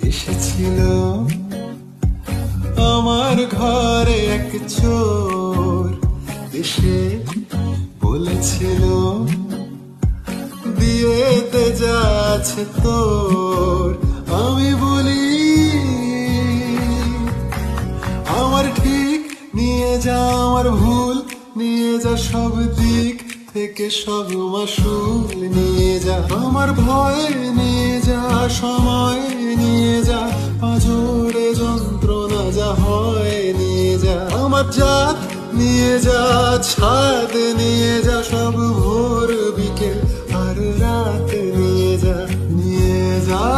এসেছিল আমার ঘরে এক চোর, এসে বলেছিল বিয়েতে যা আছে তোর। আমি বলি আমার ঠিক নিয়ে যা, আমার ভুল নিয়ে যা, সব দিক থেকে সব মাসুল নিয়ে যা। আমার ভয় নিয়ে যা, সময় নিয়ে যা, পাঁজরে যন্ত্রণা যা হয় নিয়ে যা। আমার জাত নিয়ে যা, ছাদ নিয়ে যা, সব ভোর বিকেল আর রাত নিয়ে যা, নিয়ে যা।